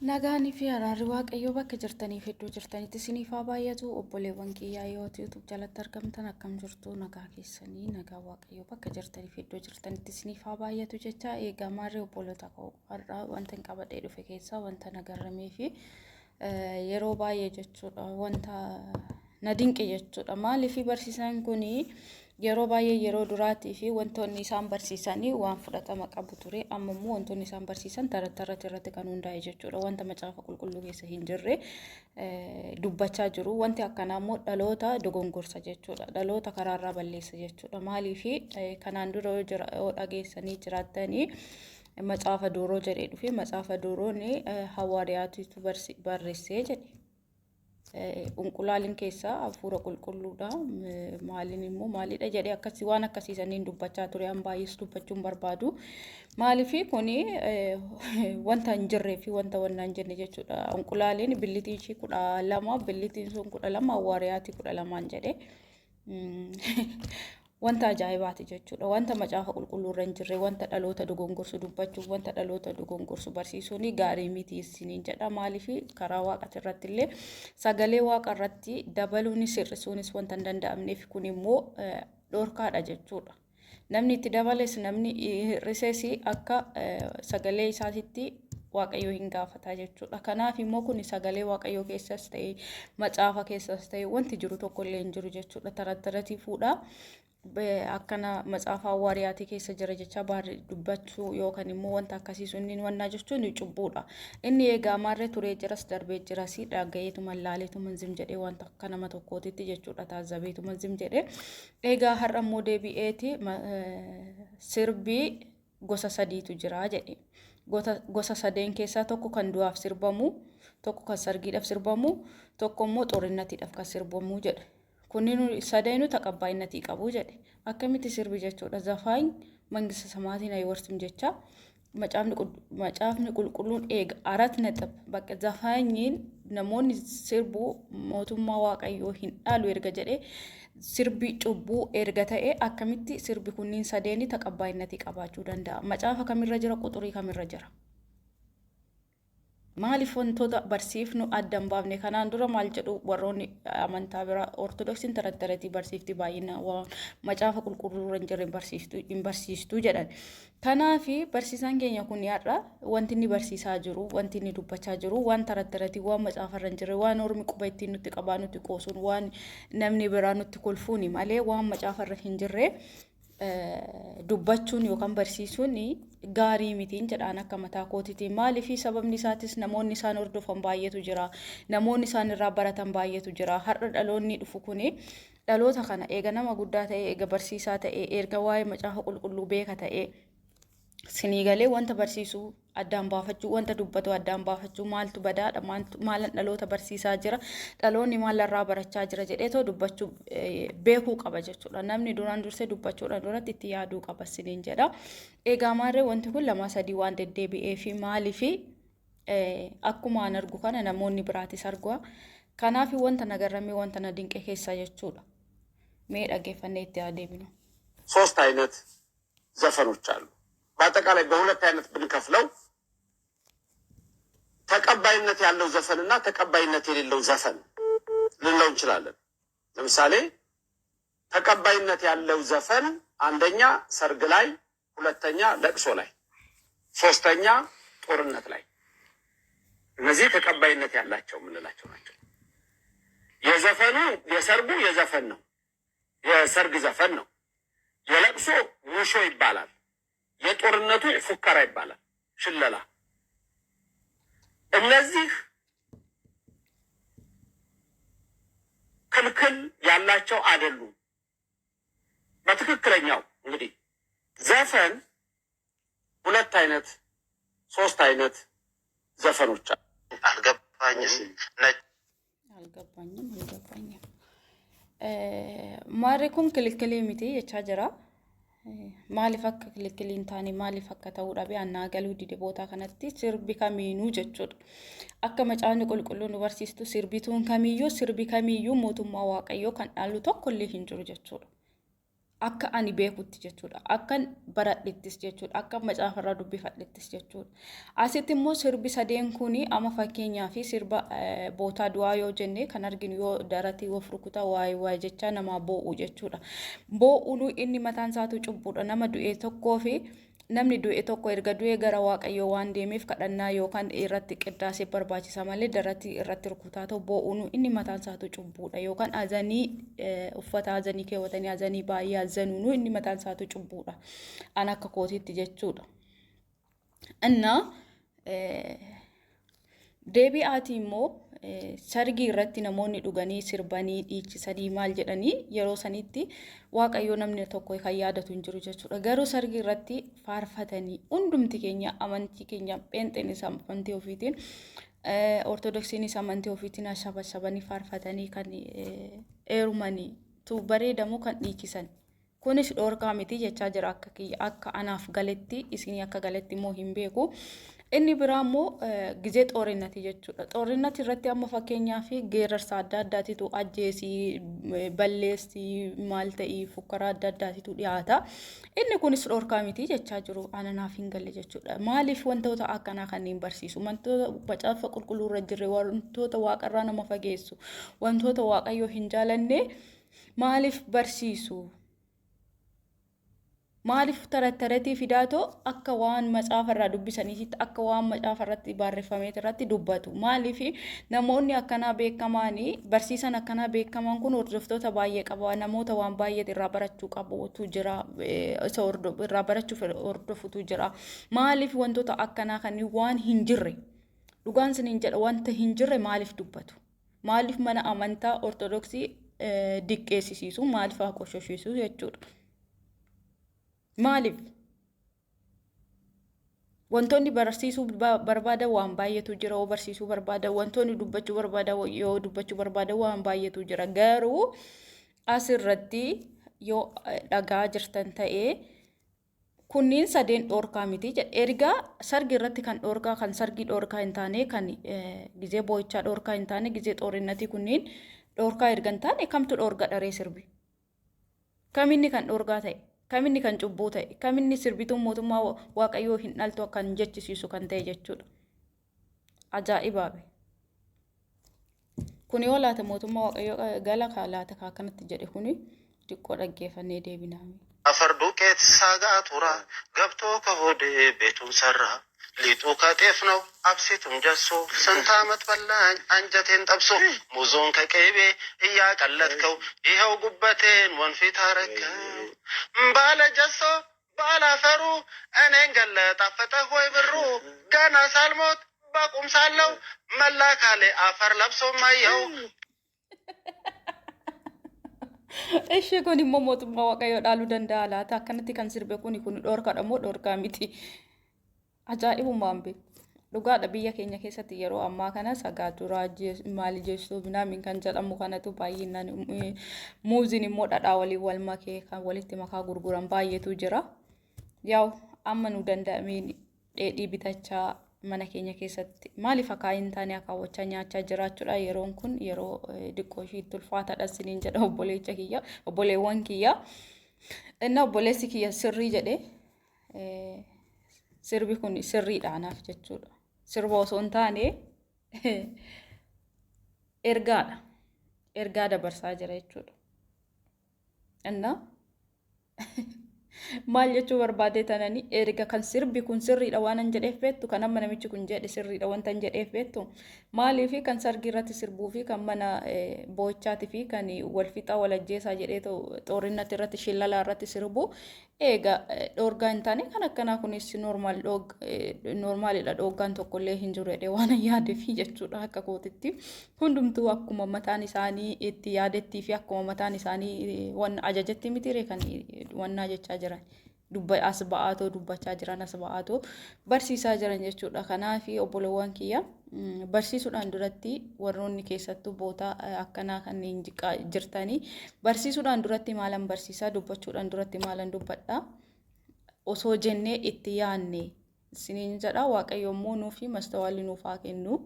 Nagaanii fi araarri waaqayyoo bakka jirtaniif iddoo jirtanitti isiniif haa baay'atu. Obboleewwan kiyyaa yoo YouTube jalatti argamtan akkam jirtu nagaa keessanii nagaa waaqayyoo bakka jirtaniif iddoo jirtanitti isiniif haa baay'atu jecha eegaa maarree obboloota koo har'a wanta hin qabadhee dhufe keessaa wanta nagarramee fi yeroo baay'ee jechuudha wanta na dinqe jechuudha. Maaliif barsiisaan kuni yeroo baay'ee yeroo duraatii fi wantoonni isaan barsiisanii waan fudhatama qabu ture amma immoo wantoonni isaan barsiisan taratiirratti irratti kan hundaa'e jechuudha. Wanta macaafa qulqulluu keessa hin jirre dubbachaa jiru. Wanti akkanaa immoo dhaloota dogongorsa jechuudha. Dhaloota karaarraa balleessa jechuudha. Maaliif kanaan dura yoo dhageessanii jiraattanii macaafa Duuroo jedhee dhufe macaafa Duuroon hawaariyaatiitu barreessee jedhe. Unqulaalin keessaa hafuura qulqulluudha. Maaliin immoo maalidha jedhee akkasii waan akkasiisaniin dubbachaa ture an baay'ees dubbachuun barbaadu. Maaliif kuni wanta hin jirree fi wanta hin jenne jechuudha. Unqulaalin billitiin ishii 12 billitiin sun 12 hawaariyaatii 12 jedhee wanta ajaa'ibaati jechuudha. Wanta macaafa qulqulluu irra hin jirre wanta dhaloota dogongorsu dubbachuuf wanta dhaloota dogongorsu barsiisuun gaarii miti isiniin jedha. Maaliif karaa waaqaa irratti illee sagalee waaqa irratti dabaluunis hir'isuunis wanta hin danda'amneef kun immoo dhorkaadha jechuudha. Namni itti dabales namni hir'ises akka sagalee isaatitti waaqayyoo hin gaafata jechuudha. Kanaaf immoo kun sagalee waaqayyoo keessas ta'e macaafa keessas ta'e wanti jiru tokko illee hin jiru jechuudha. Tarataratii fuudha. Akkana macaafa hawaariyaatii keessa jira jecha dubbachuu yookaan immoo wanta akkasii sunniin wannaa jechuun cubbuudha. Inni eegaa maarree turee jiras darbee jiras dhagayeetu mallaaleetu manzim jedhee wanta akka nama tokkootitti jechuudha. Taazzabeetu manzim jedhee eegaa har'a immoo deebi'eeti sirbii gosa sadiitu jira jedhe. Gosa sadeen keessaa tokko kan du'aaf sirbamu, tokko kan sargiidhaaf sirbamu, tokko immoo xorinnatiidhaaf kan sirbamu jedhe. Kunniin sadeenu taqabbaayinatii qabu jedhe. Akkamitti sirbi jechuudha. Zafaan mangisa samaatiin aywarsim jecha macaafni qulqulluun eega arat naxab bakka zafaanyiin namoonni sirbuu mootummaa waaqayyoo hin dhaalu erga jedhe sirbi cubbuu erga ta'e akkamitti sirbi kunniin sadeeni taqabbaayinatii qabaachuu danda'a. Macaafa kamirra jira quxurii kamirra jira. Maaliif wantoota barsiifnu adda hin baafne kanaan dura maal jedhu warroonni amantaa biraa ortodoksiin tarattaratii barsiifti baay'ina macaafa qulqulluu irra hin jirre barsiistuu jedhan. Kanaaf barsiisaan keenya kun har'a wanti inni barsiisaa jiru wanti inni dubbachaa jiru waan tarattaratii waan macaafa irra hin jirre waan ormi quba ittiin nutti qabaa nutti qoosuun waan namni biraa nutti kolfuuni malee waan macaafa irra hin jirre dubbachuun yookaan barsiisuun gaarii mitiin jedhaan akka mataa kootiitiin. Maaliif sababni isaatis namoonni isaan hordofan baay'eetu jira. Namoonni isaan irraa baratan baay'eetu jira. Har'a dhaloonni dhufu kuni dhaloota kana eega nama guddaa ta'e eega barsiisaa ta'e erga waa'ee macaafa qulqulluu beeka ta'e sinii galee wanta barsiisuu addaan baafachuu wanta dubbatu addaan baafachuu maaltu badaadha maalan dhaloota barsiisaa jira dhaloonni maalarraa barachaa jira jedheetoo dubbachuu beekuu qaba jechuudha. Namni duraan dursee dubbachuudhaan duratti itti yaaduu qaba siniin jedha. Eegaa maarree wanti kun lama sadii waan deddeebi'ee fi maaliif akkuma an argu kana namoonni biraatis argu. Kanaaf wanta nagarramee wanta na dinqe keessa jechuudha. Mee dhaggeeffannee itti adeemnu. ሶስት አይነት ዘፈኖች አሉ። በአጠቃላይ በሁለት አይነት ብንከፍለው ተቀባይነት ያለው ዘፈንና ተቀባይነት የሌለው ዘፈን ልንለው እንችላለን። ለምሳሌ ተቀባይነት ያለው ዘፈን አንደኛ ሰርግ ላይ፣ ሁለተኛ ለቅሶ ላይ፣ ሶስተኛ ጦርነት ላይ። እነዚህ ተቀባይነት ያላቸው የምንላቸው ናቸው። የዘፈኑ የሰርጉ የዘፈን ነው፣ የሰርግ ዘፈን ነው። የለቅሶ ሙሾ ይባላል። የጦርነቱ ፉከራ ይባላል፣ ሽለላ። እነዚህ ክልክል ያላቸው አይደሉም። በትክክለኛው እንግዲህ ዘፈን ሁለት አይነት ሶስት አይነት ዘፈኖች አልገባኝም ማሪኩም ክልክል ሚቲ የቻጀራ maaliif akka kilkiliin taane maaliif akka ta'uu dhabe annaa galuu dide boota kanatti sirbi kamiinuu jechuudha. Akka macaafni qulqulluun nu barsiistu sirbi kamiiyyuu mootummaa waaqayyoo kan dhaalu tokko illee hin jiru jechuudha. akka ani beekutti jechuudha. Akkan baradhettis jechuudha. Akka macaafarraa dubbifadhettis jechuudha. Asitti immoo sirbi sadeen kuni amma fakkeenyaa fi sirba bootaa du'aa yoo jenne kan arginu yoo daratii of rukutaa waa'ee jechaa namaa boo'u jechuudha. Boo'uun inni mataan isaatu cubbuudha. Nama du'e tokkoo fi namni du'e tokko erga du'e gara waaqayyoo waan deemeef kadhannaa yookaan irratti qiddaasee barbaachisa malee daratii irratti rukutaa ta'u boo'uun inni mataan isaatu cubbuudha yookaan azanii uffata azanii keewwatanii azanii baay'ee azanuun inni mataan isaatu cubbuudha an akka kootiitti jechuudha. Innaa deebi'aatii immoo sargii irratti namoonni dhuganii sirbanii dhiichisanii maal jedhanii yeroo sanitti waaqayyoo namni tokko kan yaadatu hin jiru jechuudha. Garuu sargii irratti faarfatanii hundumti keenya amantii keenya pheenxeenis amantii ofiitiin ortodoksiinis amantii ofiitiin ashabashabanii faarfatanii kan eerumanii tu bareedamu kan dhiichisan. Kunis dhoorkaa miti jechaa jira akka anaaf galetti isinii akka galetti immoo hin beeku. Inni biraa immoo gizee xoorinati jechuudha. Xoorinati irratti amma fakkeenyaa fi geerarsa adda addaatitu ajjeesii balleessii maal ta'ii fukkaraa adda addaatitu dhiyaata. Inni kunis dhoorkaa miti jechaa jiru ananaaf hin galle jechuudha. Maaliif wantoota akkanaa kanneen barsiisu? Wantoota macaafa qulqulluu irra jirre wantoota waaqarraa nama fageessu wantoota waaqayyoo hin jaalanne maaliif barsiisu? Maaliif tarattaratii fidaatoo akka waan macaafarraa dubbisaniitti akka waan macaafarratti barreeffameet irratti dubbatu. Maaliif namoonni akkanaa beekamaanii barsiisan akkanaa beekaman kun hordoftoota baay'ee qaba. Namoota waan baay'ee irraa barachuu qabutu jira. Irraa barachuuf hordofutu jira. Maaliif wantoota akkanaa kanneen waan hin jirre dhugaan siniin jedha wanta hin jirre maaliif dubbatu? Maaliif mana amantaa ortodoksii diqqeessisiisu? Maaliif haa qoshoshiisu jechuudha? Maaliif wantoonni barsiisuu barbaadan waan baay'eetu jira. Oo barsiisuu barbaadan wantoonni dubbachuu barbaadan yoo dubbachuu barbaadan waan baay'eetu jira. Garuu asirratti yoo dhagaa jirtan ta'ee kunniin sadeen dhoorkaa miti jedha. Ergaa sargi irratti kan dhoorkaa kan sargii dhoorkaa hin taane kan gizee boo'ichaa dhoorkaa hin taane gizee xoorinnatii kunniin dhoorkaa erga hin taane kamtu dhoorgaa dharee sirbi? Kaminni kan dhoorgaa ta'e? Kaminni kan cubbuu ta'e? Kaminni sirbituun mootummaa waaqayyoo hin dhaltu akkan jechisiisu kan ta'e jechuudha. Ajaa'ibaabe. Kuni yoo laata mootummaa waaqayyoo gala laata kanatti jedhe kuni xiqqoo dhaggeeffannee deebinaa. Afardu keet saagaa tura gabtoo ka hodee beetuun sarraa liixuu ka ጤፍ ነው አብሲቱም ጀሶ ስንት ዓመት በላኝ አንጀቴን ጠብሶ ሙዞን ከቅቤ እያቀለጥከው ይኸው ጉበቴን ወንፊት አረከው ባለ ጀሶ ባላፈሩ እኔን ገለጣፈጠህ ወይ ብሩ ገና ሳልሞት በቁም ሳለው መላካሌ አፈር ለብሶ ማየው Ishee kun immoo mootummaa waaqayyoo dhaaluu danda'a laata? Akkanatti kan sirbe kun dhoorkaadha moo dhoorkaa miti? Ajaa'ibummaan beeku. Dhugaadha biyya keenya keessatti yeroo ammaa kana sagaaturaa maali jechuun binaamin kan jedhamu kanatu baay'inaan muuziin immoo dhadhaa waliin wal makee kan walitti makaa gurguran baay'eetu jira. Yaa'u amma nu danda'ameen dheedhii bitachaa mana keenya keessatti maaliif akka hin taane akaawwachaa nyaachaa jiraachuudha. Yeroon kun yeroo diqqoo ishiitti ulfaataadha siniin jedha obboleecha kiyya obboleewwan kiyya. Inni obboleessi kiyya sirrii jedhe sirbi kun sirriidha anaaf jechuudha. Sirba osoo hin taane ergaadha. Ergaa dabarsaa jira jechuudha. Inna maal jechuu barbaade tanani erga kan sirbi kun sirriidha waan an jedheef beektu kan amma namichi kun jedhe sirriidha wanta an jedheef beektu maaliif kan sargii irratti sirbuu fi kan mana boo'ichaati fi kan wal fixaa wal ajjeesaa jedhee xoorinatti irratti shillalaa irratti sirbu eega dhoorgaa hin taane kan akkanaa kunis noormaalidha. Dhoorgaan tokkollee hin jiru jedhee waan yaadee fi jechuudha akka kootitti hundumtuu akkuma mataan isaanii itti yaadettii fi akkuma mataan isaanii waan ajajatti mitiire kan wannaa jechaa jiran as ba'aatoo dubbachaa jiran as ba'aatoo barsiisaa jiran jechuudha. Kanaaf obboleewwan kiyya barsiisuudhaan duratti warroonni keessattuu boota akkanaa kanneen jirtanii barsiisuudhaan duratti maalan barsiisaa dubbachuudhaan duratti maalan dubbadha osoo jennee itti yaanne siniin jedha. Waaqayyo immoo nuufi mastawaalli nuuf haa kennu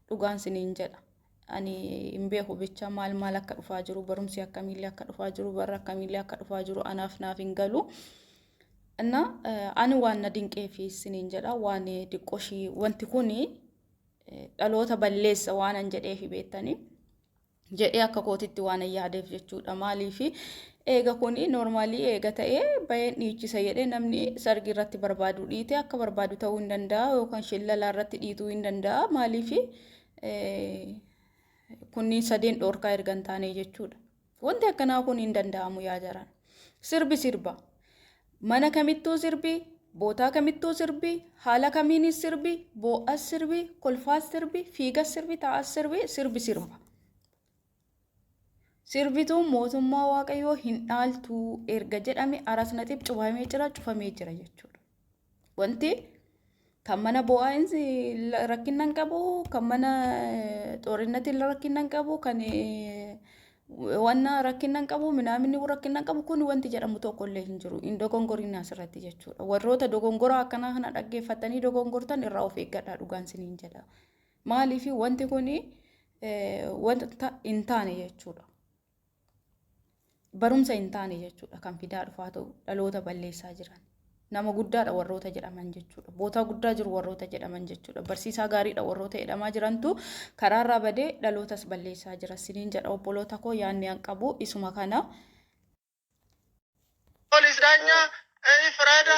dhugaan siniin jedha. ani hin beeku bicha maal akka dhufaa jiru barumsi akkamiillee akka dhufaa jiru barra akkamiillee akka dhufaa jiru anaaf naaf hin galu እና ani waan na dinqeefi isiniin jedha waan diqqoshii wanti kuni dhaloota balleessa waan an jedheefi beektanii jedhee akka kootitti waan yaadeef jechuudha maaliifi eega kuni normally eega ta'ee bayeen dhiichisa jedhee namni sargi irratti barbaadu dhiite akka barbaadu ta'uu hin danda'a yookaan shillala irratti dhiituu hin danda'a maaliifi kunni sadeen dhoorkaa ergan taane jechuudha wanti akkanaa kun hin danda'amu yaa jaran sirba mana kamittuu sirbi bootaa kamittuu sirbi haala kamiinis sirbi boo'as sirbi kolfaas sirbi fiigas sirbi taa'as sirbi sirba sirbituu mootummaa waaqayyoo hin dhaaltu erga jedhame arasnatiif cufamee jira jechuudha wanti kan mana boo'aa'ins rakkinnan qabu kan mana xoorinati rakkinnan qabu kan wanna rakkinnan qabu minaaminni rakkinnan qabu kun wanti jedhamu tokkollee hin jiru in dogongoriin asirratti jechuudha warroota dogongora akkana kana dhaggeeffatanii dogongortan irraa of eeggadhaa dhugaan siniin jedha maaliifi wanti kuni wanta hin taane jechuudha barumsa hin taane jechuudha kan fidaa dhufaa ta'u dhaloota balleessaa jiran nama guddaadha warroota jedhaman jechuudha boota guddaa jiru warroota jedhaman jechuudha barsiisaa gaariidha warroota jedhamaa jirantu karaarraa badee dhalootas balleessaa jira siniin jedha obboloota koo yaanni an qabu isuma kana ፖሊስ ዳኛ ፍራዳ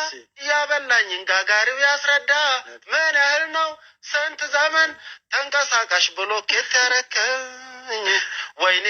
ያበላኝን ጋጋሪው ያስረዳ ምን ያህል ነው ስንት ዘመን ተንቀሳቃሽ ብሎኬት ያረከኝ ወይኔ